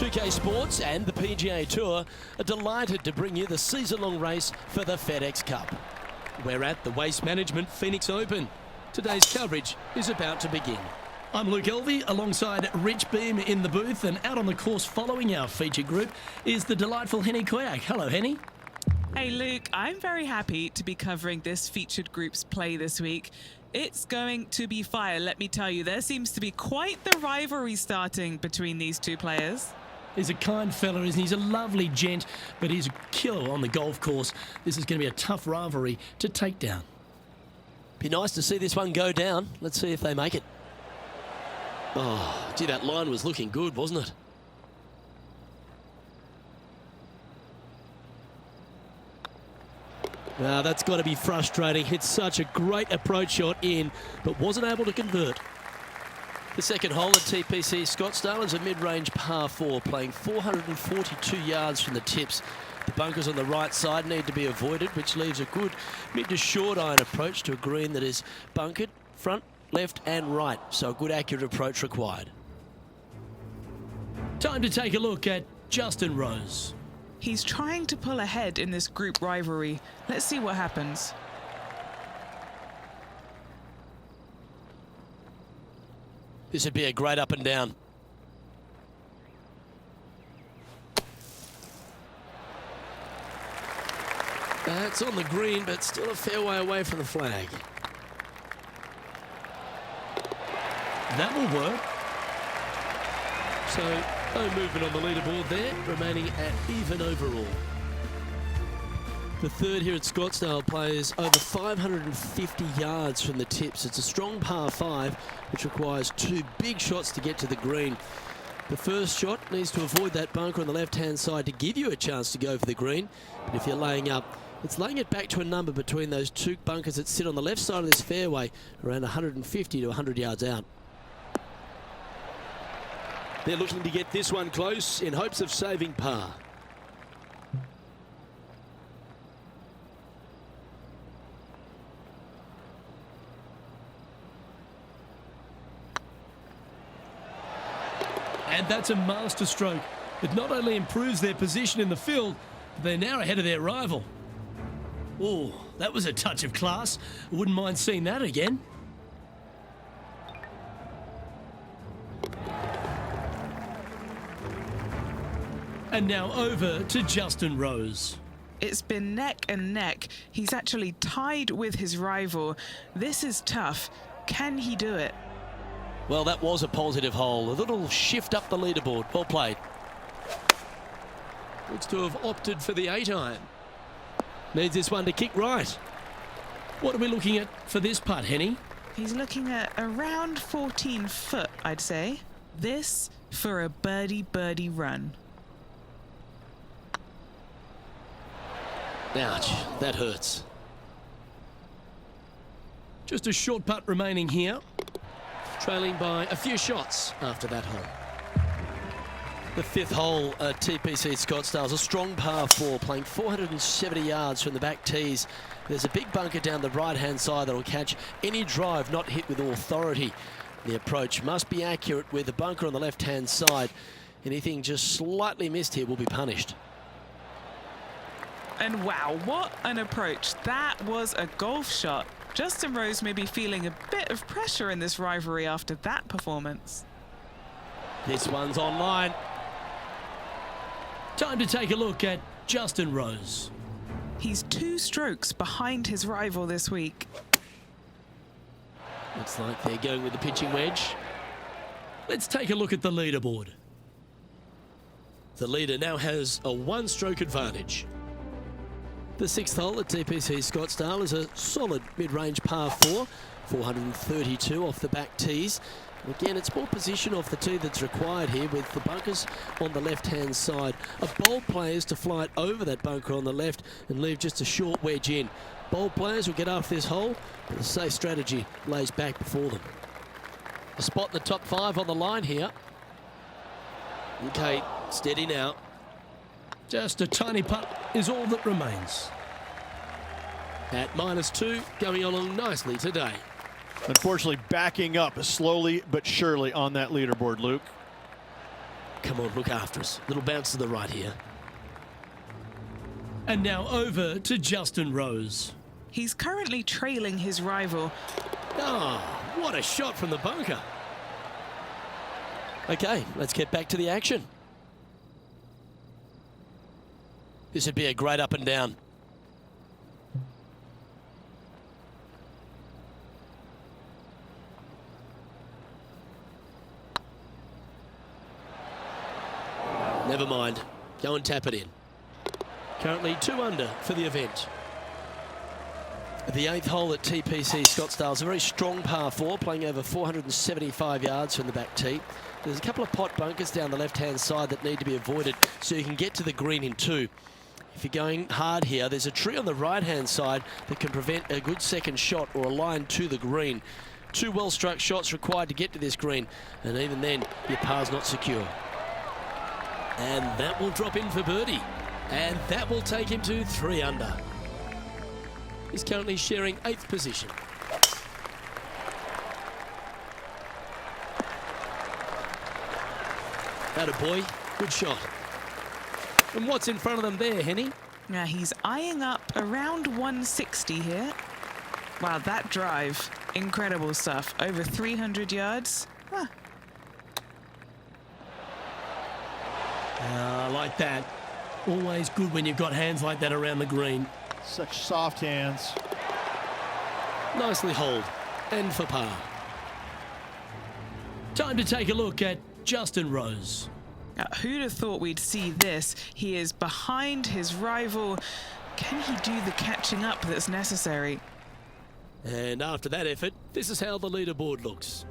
2K Sports and the PGA Tour are delighted to bring you the season-long race for the FedEx Cup. We're at the Waste Management Phoenix Open. Today's coverage is about to begin. I'm Luke Elvey alongside Rich Beam in the booth, and out on the course following our feature group is the delightful Henny Koyak. Hello, Henny. Hey Luke, I'm very happy to be covering this featured group's play this week. It's going to be fire, let me tell you. There seems to be quite the rivalry starting between these two players. He's a kind fella, isn't he? He's a lovely gent, but he's a killer on the golf course. This is going to be a tough rivalry to take down. Be nice to see this one go down. Let's see if they make it. Oh, gee, that line was looking good, wasn't it? Now, that's got to be frustrating. It's such a great approach shot in, but wasn't able to convert. The second hole at TPC Scottsdale is a mid-range par 4, playing 442 yards from the tips. The bunkers on the right side need to be avoided, which leaves a good mid to short iron approach to a green that is bunkered front, left and right, so a good accurate approach required. Time to take a look at Justin Rose. He's trying to pull ahead in this group rivalry. Let's see what happens. This would be a great up and down. That's on the green, but still a fair way away from the flag. That will work. So, no movement on the leaderboard there, remaining at even overall. The third here at Scottsdale plays over 550 yards from the tips. It's a strong par 5, which requires 2 big shots to get to the green. The first shot needs to avoid that bunker on the left-hand side to give you a chance to go for the green. But if you're laying up, it's laying it back to a number between those 2 bunkers that sit on the left side of this fairway, around 150 to 100 yards out. They're looking to get this one close in hopes of saving par. And that's a master stroke. It not only improves their position in the field, but they're now ahead of their rival. Oh, that was a touch of class. I wouldn't mind seeing that again. And now over to Justin Rose. It's been neck and neck. He's actually tied with his rival. This is tough. Can he do it? Well, that was a positive hole. A little shift up the leaderboard. Well played. Looks to have opted for the 8-iron. Needs this one to kick right. What are we looking at for this putt, Henny? He's looking at around 14 foot, I'd say. This for a birdie run. Ouch, that hurts. Just a short putt remaining here. Trailing by a few shots after that hole. The 5th hole at TPC Scottsdale is a strong par 4, playing 470 yards from the back tees. There's a big bunker down the right-hand side that will catch any drive not hit with authority. The approach must be accurate with the bunker on the left-hand side. Anything just slightly missed here will be punished. And wow, what an approach. That was a golf shot. Justin Rose may be feeling a bit of pressure in this rivalry after that performance. This one's online. Time to take a look at Justin Rose. He's 2 strokes behind his rival this week. Looks like they're going with the pitching wedge. Let's take a look at the leaderboard. The leader now has a 1-stroke advantage. The 6th hole at TPC Scottsdale is a solid mid-range par 4, 432 off the back tees. And again, it's more position off the tee that's required here, with the bunkers on the left-hand side. A bold player is to fly it over that bunker on the left and leave just a short wedge in. Bold players will get after this hole, but the safe strategy lays back before them. A spot in the top 5 on the line here. Okay, steady now. Just a tiny putt is all that remains. At -2, going along nicely today. Unfortunately, backing up slowly but surely on that leaderboard, Luke. Come on, look after us. Little bounce to the right here. And now over to Justin Rose. He's currently trailing his rival. Oh, what a shot from the bunker. Okay, let's get back to the action. This would be a great up and down. Never mind. Go and tap it in. Currently 2 under for the event. The 8th hole at TPC Scottsdale is a very strong par 4, playing over 475 yards from the back tee. There's a couple of pot bunkers down the left-hand side that need to be avoided so you can get to the green in 2. If you're going hard here, there's a tree on the right-hand side that can prevent a good second shot or a line to the green. 2 well-struck shots required to get to this green, and even then, your par's not secure. And that will drop in for birdie. And that will take him to 3 under. He's currently sharing 8th position. Atta boy, good shot. And what's in front of them there, Henny? Now he's eyeing up around 160 here. Wow, that drive, incredible stuff. Over 300 yards. Huh. I like that. Always good when you've got hands like that around the green. Such soft hands. Nicely holed. And for par. Time to take a look at Justin Rose. Now, who'd have thought we'd see this? He is behind his rival. Can he do the catching up that's necessary? And after that effort, this is how the leaderboard looks.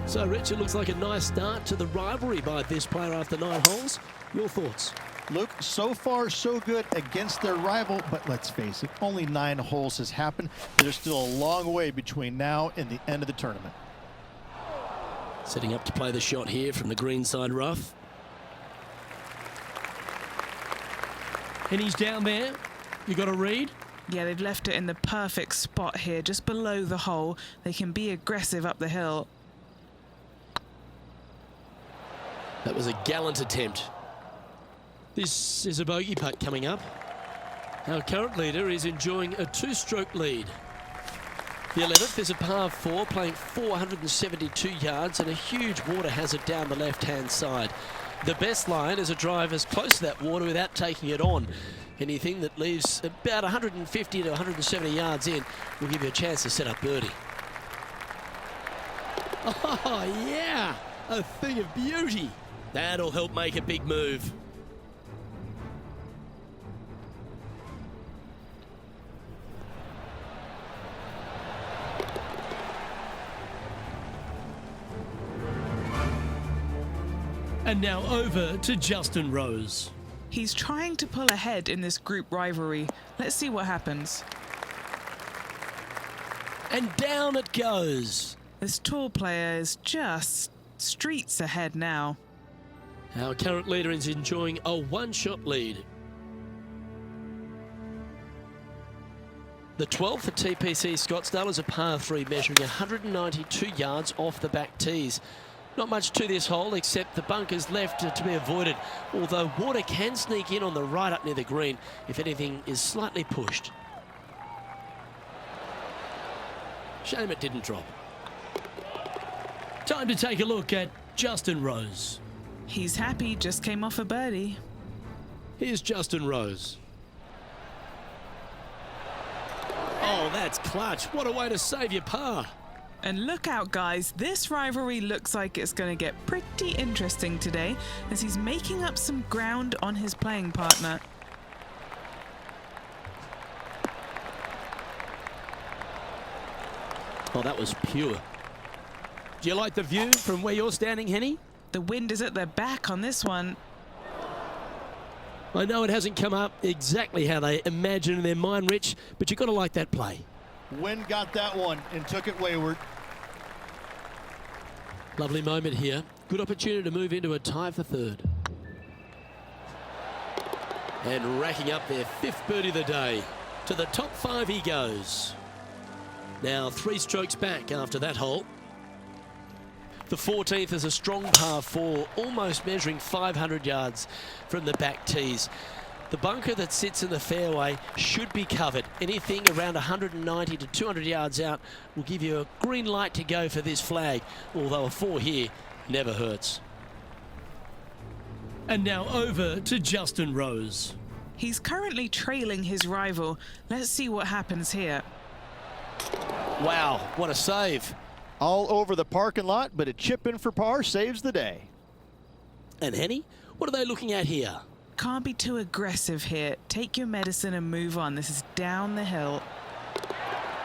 So, Rich, it looks like a nice start to the rivalry by this player after 9 holes. Your thoughts? Luke, so far so good against their rival, but let's face it, only 9 holes has happened. There's still a long way between now and the end of the tournament. Setting up to play the shot here from the green side rough. And he's down there. You got a read? Yeah, they've left it in the perfect spot here, just below the hole. They can be aggressive up the hill. That was a gallant attempt. This is a bogey putt coming up. Our current leader is enjoying a 2-stroke lead. The 11th is a par 4, playing 472 yards and a huge water hazard down the left-hand side. The best line is a drive as close to that water without taking it on. Anything that leaves about 150 to 170 yards in will give you a chance to set up birdie. Oh, yeah! A thing of beauty. That'll help make a big move. And now over to Justin Rose. He's trying to pull ahead in this group rivalry. Let's see what happens. And down it goes. This tall player is just streets ahead now. Our current leader is enjoying a 1-shot lead. The 12th at TPC Scottsdale is a par 3 measuring 192 yards off the back tees. Not much to this hole except the bunkers left to be avoided, although water can sneak in on the right up near the green if anything is slightly pushed. Shame it didn't drop. Time to take a look at Justin Rose. He's happy, just came off a birdie. Here's Justin Rose. Oh, that's clutch. What a way to save your par. And look out, guys, this rivalry looks like it's going to get pretty interesting today as he's making up some ground on his playing partner. Oh, that was pure. Do you like the view from where you're standing, Henny? The wind is at their back on this one. I know it hasn't come up exactly how they imagine in their mind, Rich, but you've got to like that play. Wind got that one and took it wayward. Lovely moment here. Good opportunity to move into a tie for 3rd. And racking up their 5th birdie of the day. To the top 5 he goes. Now 3 strokes back after that hole. The 14th is a strong par 4, almost measuring 500 yards from the back tees. The bunker that sits in the fairway should be covered. Anything around 190 to 200 yards out will give you a green light to go for this flag, although a 4 here never hurts. And now over to Justin Rose. He's currently trailing his rival. Let's see what happens here. Wow, what a save. All over the parking lot, but a chip in for par saves the day. And Henny, what are they looking at here? Can't be too aggressive here. Take your medicine and move on. This is down the hill.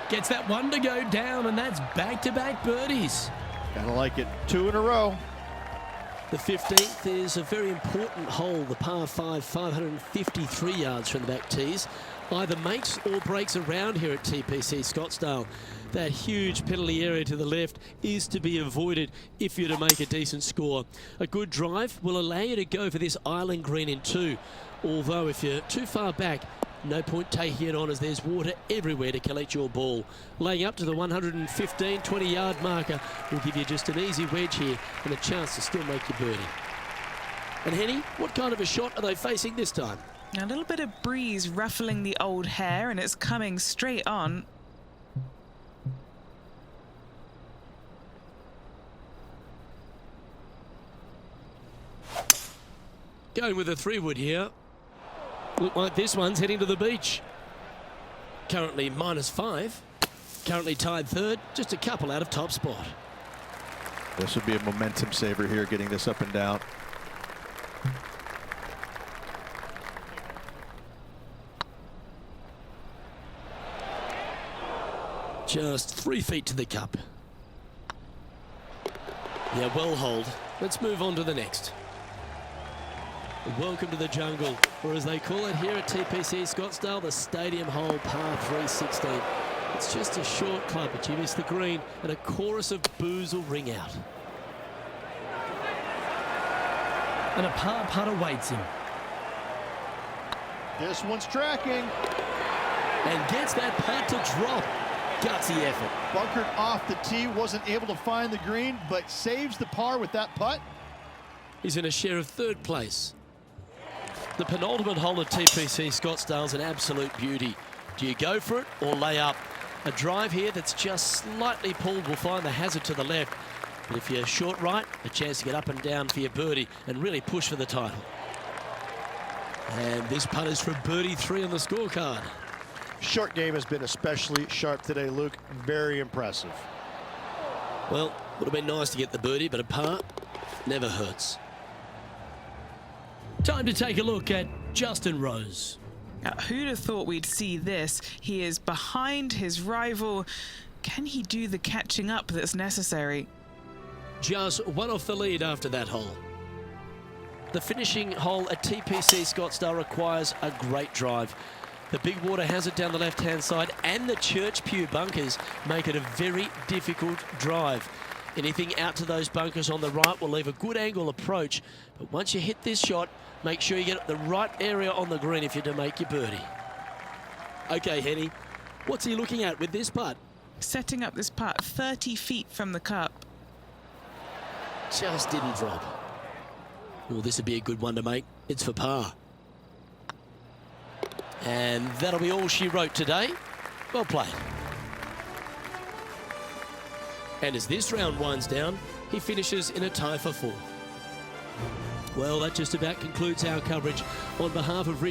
Gets that one to go down, and that's back-to-back birdies. Gotta like it. 2 in a row. The 15th is a very important hole, the par 5, 553 yards from the back tees. Either makes or breaks around here at TPC Scottsdale. That huge penalty area to the left is to be avoided if you're to make a decent score. A good drive will allow you to go for this island green in 2. Although if you're too far back, no point taking it on as there's water everywhere to collect your ball. Laying up to the 115, 20-yard marker will give you just an easy wedge here and a chance to still make your birdie. And Henny, what kind of a shot are they facing this time? A little bit of breeze ruffling the old hair, and it's coming straight on. Going with a 3-wood here. Look like this one's heading to the beach. Currently -5. Currently tied 3rd. Just a couple out of top spot. This would be a momentum saver here, getting this up and down. Just 3 feet to the cup. Yeah, well holed. Let's move on to the next. Welcome to the jungle, or as they call it here at TPC Scottsdale, the stadium hole, par 316. It's just a short club, but you miss the green, and a chorus of boos will ring out. And a par putt awaits him. This one's tracking. And gets that putt to drop. Gutsy effort. Bunkered off the tee, wasn't able to find the green, but saves the par with that putt. He's in a share of 3rd place. The penultimate hole at TPC Scottsdale's an absolute beauty. Do you go for it or lay up? A drive here that's just slightly pulled will find the hazard to the left. But if you're short right, a chance to get up and down for your birdie and really push for the title. And this putt is for birdie 3 on the scorecard. Short game has been especially sharp today, Luke. Very impressive. Well, would have been nice to get the birdie, but a par never hurts. Time to take a look at Justin Rose. Now, who'd have thought we'd see this? He is behind his rival. Can he do the catching up that's necessary? Just 1 off the lead after that hole. The finishing hole at TPC Scottsdale requires a great drive. The big water hazard down the left-hand side and the church pew bunkers make it a very difficult drive. Anything out to those bunkers on the right will leave a good angle approach, but once you hit this shot, make sure you get the right area on the green if you're to make your birdie. Okay, Henny, what's he looking at with this putt? Setting up this putt 30 feet from the cup. Just didn't drop. Well, this would be a good one to make. It's for par. And that'll be all she wrote today. Well played. And as this round winds down, he finishes in a tie for 4. Well, that just about concludes our coverage on behalf of